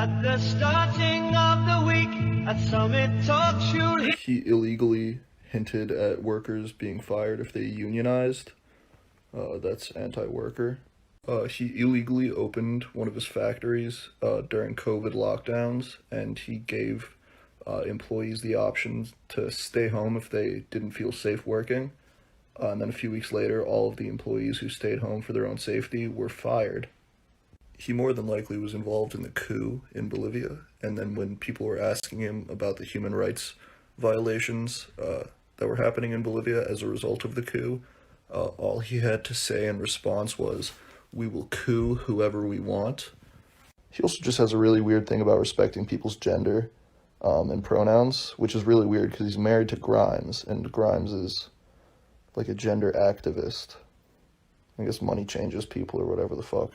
At the starting of the week at Summit Talk Show. He illegally hinted at workers being fired if they unionized. That's anti-worker. He illegally opened one of his factories during COVID lockdowns, and he gave employees the option to stay home if they didn't feel safe working. And then a few weeks later, all of the employees who stayed home for their own safety were fired. He more than likely was involved in the coup in Bolivia, and then when people were asking him about the human rights violations that were happening in Bolivia as a result of the coup, all he had to say in response was, "We will coup whoever we want." He also just has a really weird thing about respecting people's gender and pronouns, which is really weird because he's married to Grimes, and Grimes is like a gender activist. I guess money changes people or whatever the fuck.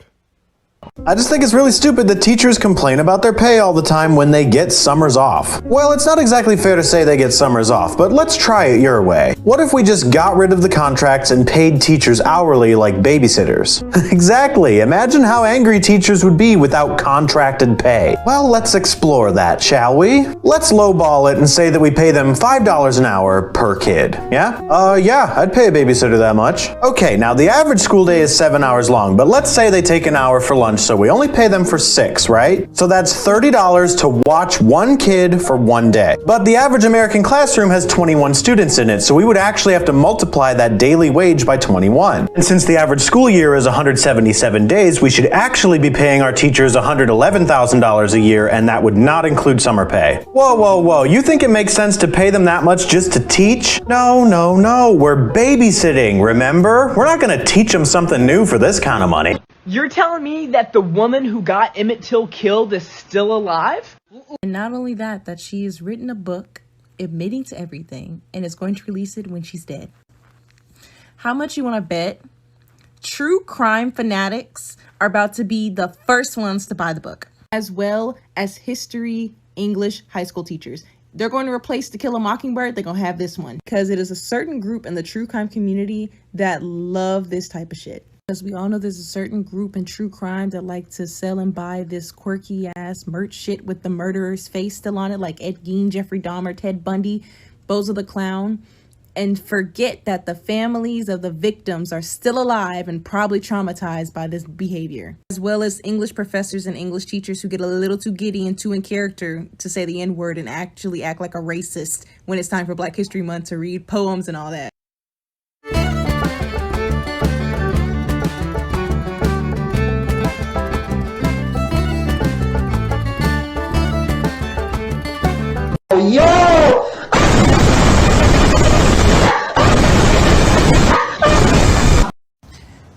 I just think it's really stupid that teachers complain about their pay all the time when they get summers off. Well, it's not exactly fair to say they get summers off, but let's try it your way. What if we just got rid of the contracts and paid teachers hourly like babysitters? Exactly. Imagine how angry teachers would be without contracted pay. Well, let's explore that, shall we? Let's lowball it and say that we pay them $5 an hour per kid. Yeah? Yeah, I'd pay a babysitter that much. Okay, now the average school day is 7 hours long, but let's say they take an hour for lunch, so we only pay them for 6, right? So that's $30 to watch one kid for one day. But the average American classroom has 21 students in it, so we would actually have to multiply that daily wage by 21. And since the average school year is 177 days, we should actually be paying our teachers $111,000 a year, and that would not include summer pay. Whoa, whoa, whoa, you think it makes sense to pay them that much just to teach? No, no, no, we're babysitting, remember? We're not gonna teach them something new for this kind of money. You're telling me that the woman who got Emmett Till killed is still alive? And not only that, that she has written a book admitting to everything and is going to release it when she's dead. How much you want to bet true crime fanatics are about to be the first ones to buy the book, as well as history, English, high school teachers. They're going to replace To Kill a Mockingbird. They're going to have this one because it is a certain group in the true crime community that love this type of shit. As we all know, there's a certain group in true crime that like to sell and buy this quirky ass merch shit with the murderer's face still on it, like Ed Gein, Jeffrey Dahmer, Ted Bundy, Bozo the Clown, and forget that the families of the victims are still alive and probably traumatized by this behavior, as well as English professors and English teachers who get a little too giddy and too in character to say the N-word and actually act like a racist when it's time for Black History Month to read poems and all that. Yo!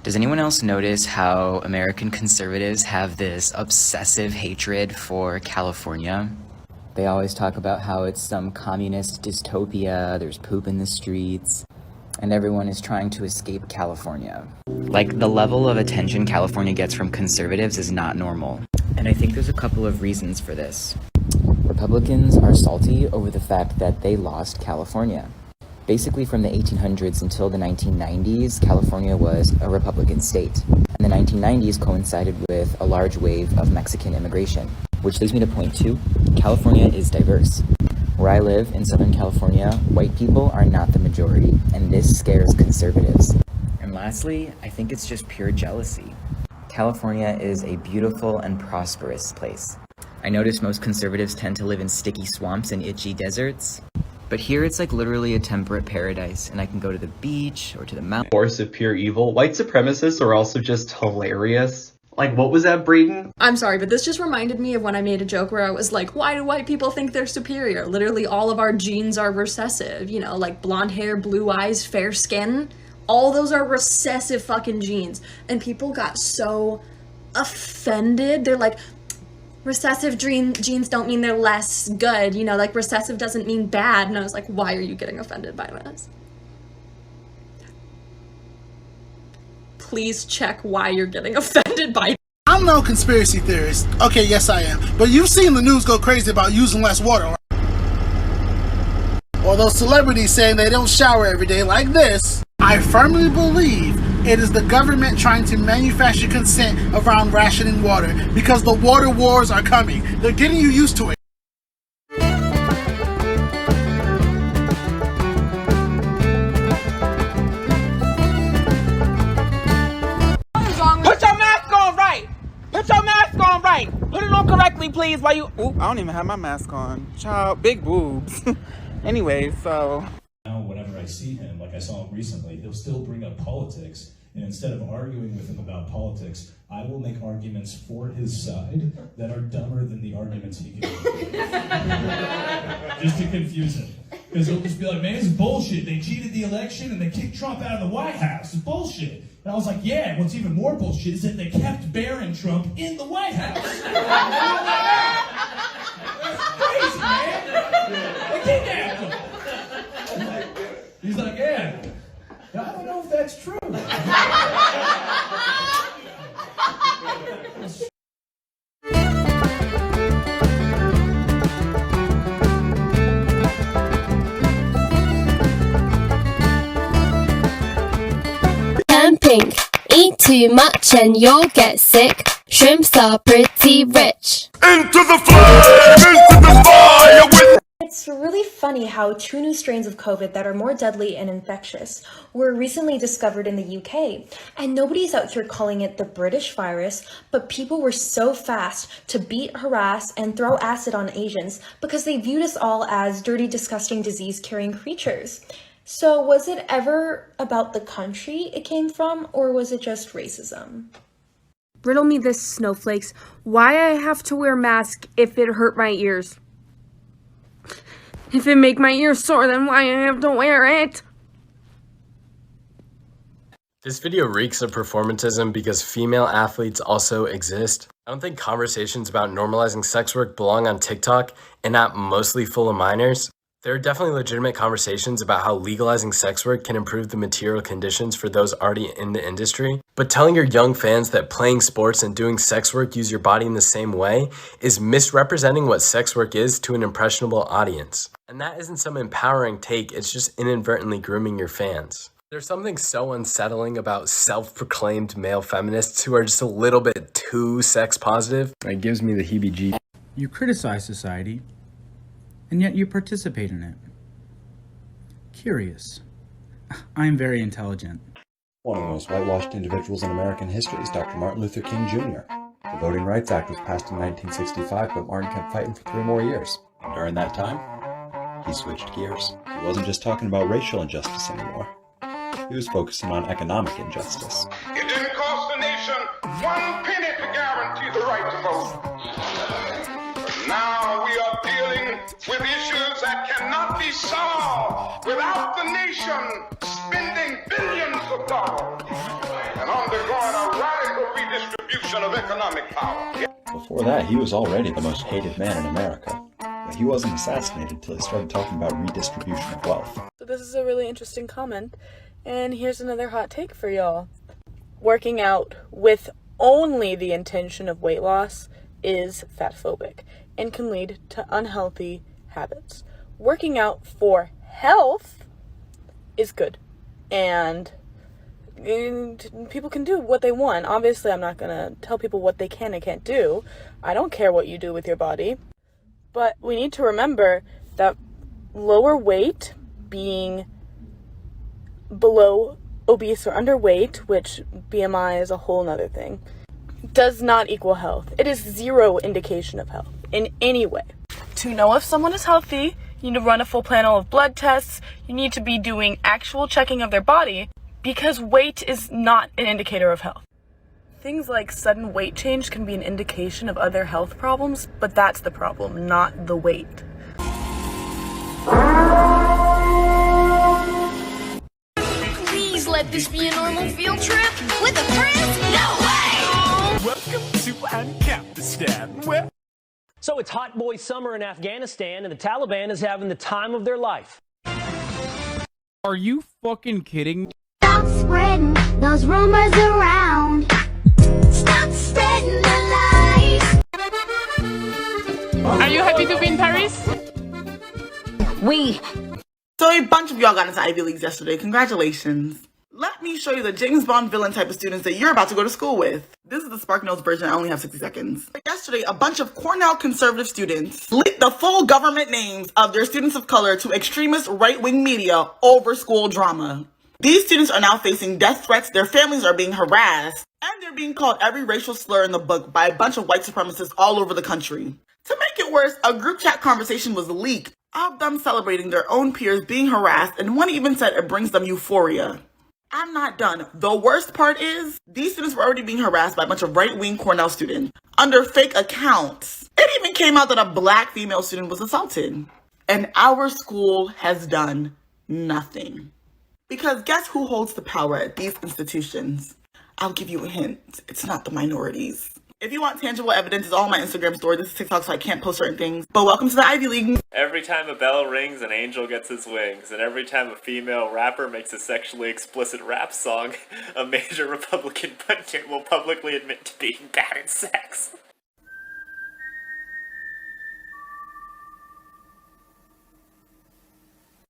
Does anyone else notice how American conservatives have this obsessive hatred for California? They always talk about how it's some communist dystopia, there's poop in the streets, and everyone is trying to escape California. Like, the level of attention California gets from conservatives is not normal. And I think there's a couple of reasons for this. Republicans are salty over the fact that they lost California. Basically, from the 1800s until the 1990s, California was a Republican state. And the 1990s coincided with a large wave of Mexican immigration. Which leads me to point 2, California is diverse. Where I live, in Southern California, white people are not the majority, and this scares conservatives. And lastly, I think it's just pure jealousy. California is a beautiful and prosperous place. I notice most conservatives tend to live in sticky swamps and itchy deserts. But here it's like literally a temperate paradise, and I can go to the beach or to the mountain. Force of pure evil. White supremacists are also just hilarious. Like, what was that, Brayden? I'm sorry, but this just reminded me of when I made a joke where I was like, why do white people think they're superior? Literally all of our genes are recessive, you know, like blonde hair, blue eyes, fair skin. All those are recessive fucking genes. And people got so offended. They're like, recessive genes don't mean they're less good, you know, like recessive doesn't mean bad. And I was like, why are you getting offended by this? Please check why you're getting offended by it. I'm no conspiracy theorist. Okay, yes I am. But you've seen the news go crazy about using less water. Or those celebrities saying they don't shower every day like this. I firmly believe It is the government trying to manufacture consent around rationing water because the water wars are coming. They're getting you used to it. Put your mask on right. Put your mask on right. Put it on correctly, please. While you. Ooh, I don't even have my mask on. Child, big boobs. Anyway, so. Now, whenever I see him, like I saw him recently, he'll still bring up politics. And instead of arguing with him about politics, I will make arguments for his side that are dumber than the arguments he can make. Just to confuse him. Because he'll just be like, man, it's bullshit. They cheated the election and they kicked Trump out of the White House. It's bullshit. And I was like, yeah, what's even more bullshit is that they kept Barron Trump in the White House. That's crazy, man. They kidnapped him. He's like, yeah, I don't know if that's true. Camping. Eat too much and you'll get sick. Shrimps are pretty rich. Into the flame, into the fire with... It's really funny how 2 new strains of COVID that are more deadly and infectious were recently discovered in the UK. And nobody's out here calling it the British virus, but people were so fast to beat, harass, and throw acid on Asians because they viewed us all as dirty, disgusting, disease-carrying creatures. So was it ever about the country it came from, or was it just racism? Riddle me this, snowflakes. Why I have to wear a mask if it hurt my ears? If it make my ears sore, then why I have to wear it? This video reeks of performatism because female athletes also exist. I don't think conversations about normalizing sex work belong on TikTok and not mostly full of minors. There are definitely legitimate conversations about how legalizing sex work can improve the material conditions for those already in the industry. But telling your young fans that playing sports and doing sex work use your body in the same way is misrepresenting what sex work is to an impressionable audience. And that isn't some empowering take, it's just inadvertently grooming your fans. There's something so unsettling about self-proclaimed male feminists who are just a little bit too sex positive. It gives me the heebie-jeebies. You criticize society, and yet you participate in it. Curious. I am very intelligent. One of the most whitewashed individuals in American history is Dr. Martin Luther King Jr. The Voting Rights Act was passed in 1965, but Martin kept fighting for 3 more years. And during that time, he switched gears. He wasn't just talking about racial injustice anymore. He was focusing on economic injustice. It didn't cost the nation 1 penny to guarantee the right to vote. But now we are dealing with issues that cannot be solved without the nation spending billions of dollars and undergoing a radical redistribution of economic power. Before that, he was already the most hated man in America. But he wasn't assassinated until he started talking about redistribution of wealth. So this is a really interesting comment, and here's another hot take for y'all. Working out with only the intention of weight loss is fatphobic and can lead to unhealthy habits. Working out for health is good, and people can do what they want. Obviously, I'm not gonna tell people what they can and can't do. I don't care what you do with your body, but we need to remember that lower weight, being below obese or underweight, which BMI is a whole nother thing, does not equal health. It is zero indication of health in any way. To know if someone is healthy, you need to run a full panel of blood tests. You need to be doing actual checking of their body, because weight is not an indicator of health. Things like sudden weight change can be an indication of other health problems, but that's the problem, not the weight. Please let this be a normal field trip with a friend? No way! Welcome to Afghanistan. So it's hot boy summer in Afghanistan, and the Taliban is having the time of their life. Are you fucking kidding? Stop spreading those rumors around. Stop spreading the lies. Are you happy to be in Paris? So a bunch of y'all got into Ivy Leagues yesterday. Congratulations. Let me show you the James Bond villain type of students that you're about to go to school with. This is the SparkNotes version. I only have 60 seconds. Yesterday, a bunch of Cornell conservative students leaked the full government names of their students of color to extremist right-wing media over school drama. These students are now facing death threats, their families are being harassed, and they're being called every racial slur in the book by a bunch of white supremacists all over the country. To make it worse, a group chat conversation was leaked of them celebrating their own peers being harassed, and one even said it brings them euphoria. I'm not done. The worst part is, these students were already being harassed by a bunch of right-wing Cornell students under fake accounts. It even came out that a black female student was assaulted. And our school has done nothing. Because guess who holds the power at these institutions? I'll give you a hint. It's not the minorities. If you want tangible evidence, it's all on my Instagram story. This is TikTok, so I can't post certain things. But welcome to the Ivy League. Every time a bell rings, an angel gets his wings. And every time a female rapper makes a sexually explicit rap song, a major Republican pundit will publicly admit to being bad at sex.